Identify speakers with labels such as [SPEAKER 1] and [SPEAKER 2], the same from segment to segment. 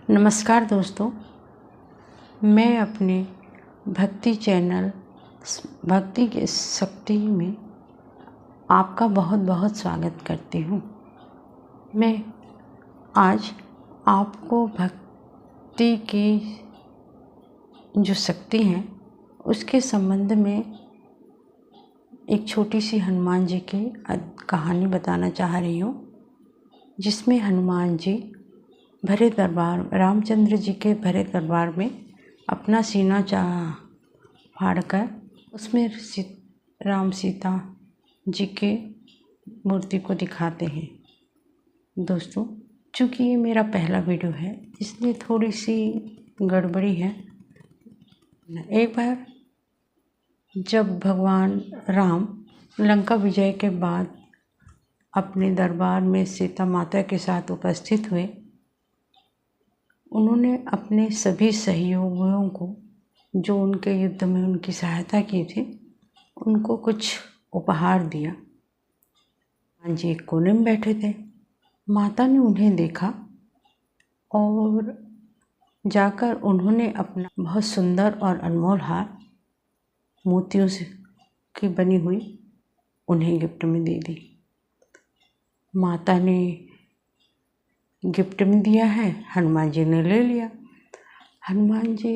[SPEAKER 1] नमस्कार दोस्तों, मैं अपने भक्ति चैनल भक्ति के शक्ति में आपका बहुत बहुत स्वागत करती हूँ। मैं आज आपको भक्ति की जो शक्ति है उसके संबंध में एक छोटी सी हनुमान जी की कहानी बताना चाह रही हूँ, जिसमें हनुमान जी भरे दरबार रामचंद्र जी के भरे दरबार में अपना सीना फाड़कर उसमें राम सीता जी के मूर्ति को दिखाते हैं। दोस्तों, चूँकि ये मेरा पहला वीडियो है इसलिए थोड़ी सी गड़बड़ी है। एक बार जब भगवान राम लंका विजय के बाद अपने दरबार में सीता माता के साथ उपस्थित हुए, उन्होंने अपने सभी सहयोगियों को जो उनके युद्ध में उनकी सहायता की थी उनको कुछ उपहार दिया। हनुमान जी एक कोने में बैठे थे। माता ने उन्हें देखा और जाकर उन्होंने अपना बहुत सुंदर और अनमोल हार मोतियों से की बनी हुई उन्हें गिफ्ट में दे दी। माता ने गिफ्ट में दिया है, हनुमान जी ने ले लिया। हनुमान जी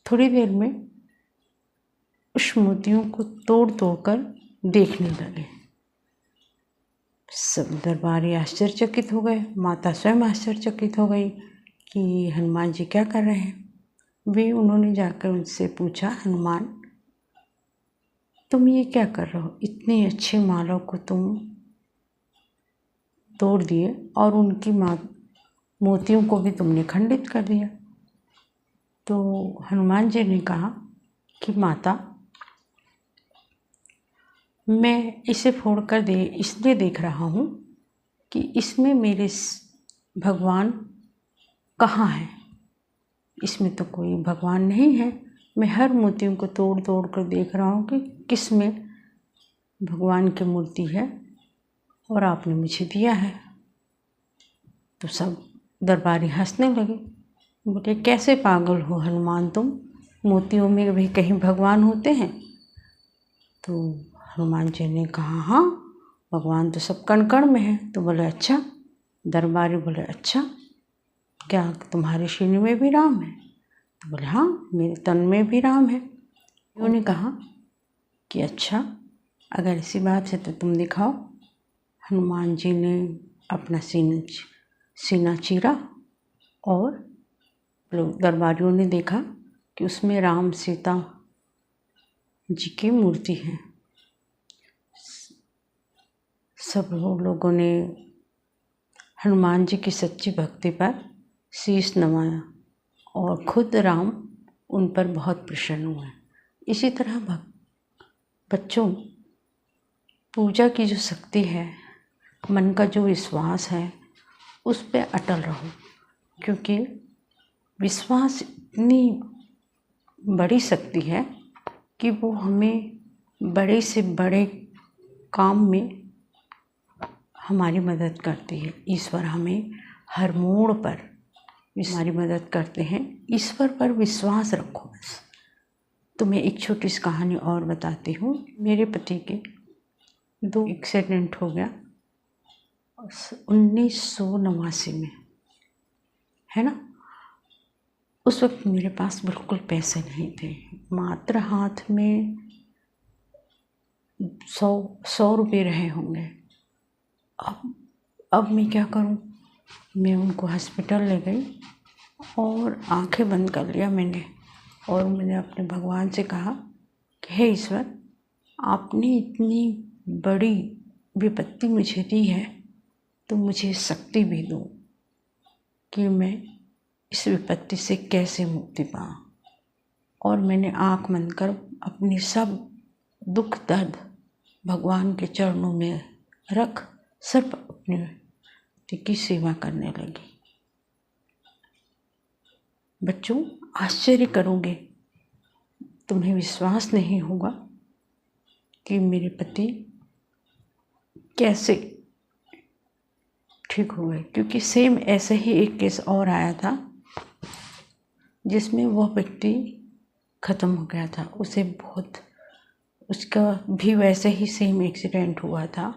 [SPEAKER 1] थोड़ी देर में उस मोतियों को तोड़ कर देखने लगे। सब दरबारी आश्चर्यचकित हो गए। माता स्वयं आश्चर्यचकित हो गई कि हनुमान जी क्या कर रहे हैं। उन्होंने जाकर उनसे पूछा, हनुमान तुम ये क्या कर रहे हो? इतनी अच्छी माला को तुम तोड़ दिए और उनकी मोतियों को भी तुमने खंडित कर दिया। तो हनुमान जी ने कहा कि माता, मैं इसे फोड़कर इसलिए देख रहा हूँ कि इसमें मेरे भगवान कहाँ हैं। इसमें तो कोई भगवान नहीं है। मैं हर मोतियों को तोड़ कर देख रहा हूँ कि किस में भगवान की मूर्ति है और आपने मुझे दिया है। तो सब दरबारी हंसने लगे। बोले, कैसे पागल हो हनुमान तुम, मोतियों में भी कहीं भगवान होते हैं? तो हनुमान जी ने कहा, हाँ भगवान तो सब कण कण में है। तो बोले, अच्छा। दरबारी बोले, अच्छा क्या तुम्हारे सीने में भी राम है? तो बोले, हाँ मेरे तन में भी राम है। उन्होंने कहा कि अच्छा, अगर इसी बात है तो तुम दिखाओ। हनुमान जी ने अपना सीना चीरा और दरबारियों ने देखा कि उसमें राम सीता जी की मूर्ति है। सब लोगों ने हनुमान जी की सच्ची भक्ति पर शीश नवाया और खुद राम उन पर बहुत प्रसन्न हुए। इसी तरह बच्चों, पूजा की जो शक्ति है, मन का जो विश्वास है, उस पे अटल रहो, क्योंकि विश्वास इतनी बड़ी शक्ति है कि वो हमें बड़े से बड़े काम में हमारी मदद करती है। ईश्वर हमें हर मोड़ पर हमारी मदद करते हैं। ईश्वर पर विश्वास रखो बस। तो मैं एक छोटी सी कहानी और बताती हूँ। मेरे पति के 2 एक्सीडेंट हो गया 1989 में, है ना। उस वक्त मेरे पास बिल्कुल पैसे नहीं थे। मात्र हाथ में 100 रुपये रहे होंगे। अब मैं क्या करूं? मैं उनको हॉस्पिटल ले गई और आंखें बंद कर लिया मैंने, और मैंने अपने भगवान से कहा कि हे ईश्वर, आपने इतनी बड़ी विपत्ति मुझे दी है तो मुझे शक्ति भी दो कि मैं इस विपत्ति से कैसे मुक्ति पाऊँ। और मैंने आँख बंद कर अपनी सब दुख दर्द भगवान के चरणों में रख सिर्फ अपने पति की सेवा करने लगी। बच्चों, आश्चर्य करोगे, तुम्हें विश्वास नहीं होगा कि मेरे पति कैसे ठीक हो गए। क्योंकि सेम ऐसे ही एक केस और आया था जिसमें वह व्यक्ति ख़त्म हो गया था। उसे उसका भी वैसे ही सेम एक्सीडेंट हुआ था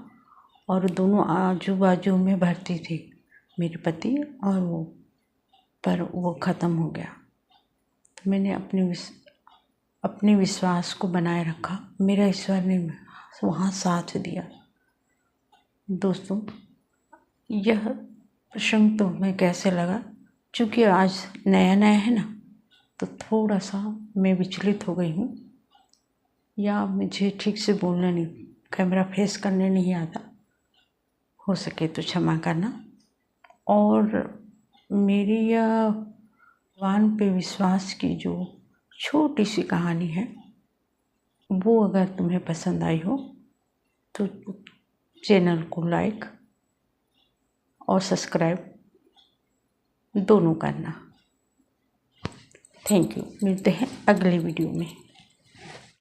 [SPEAKER 1] और दोनों आजू बाजू में भर्ती थे, मेरे पति और वो, पर वो ख़त्म हो गया। तो मैंने अपने विश्वास को बनाए रखा। मेरा ईश्वर ने वहाँ साथ दिया। दोस्तों, यह प्रसंग तुम्हें कैसे लगा? चूँकि आज नया नया है ना, तो थोड़ा सा मैं विचलित हो गई हूँ, या मुझे ठीक से बोलना नहीं, कैमरा फेस करने नहीं आता। हो सके तो क्षमा करना। और मेरी यह भगवान पे विश्वास की जो छोटी सी कहानी है, वो अगर तुम्हें पसंद आई हो तो चैनल को लाइक और सब्सक्राइब दोनों करना। Thank you. मिलते हैं अगले वीडियो में।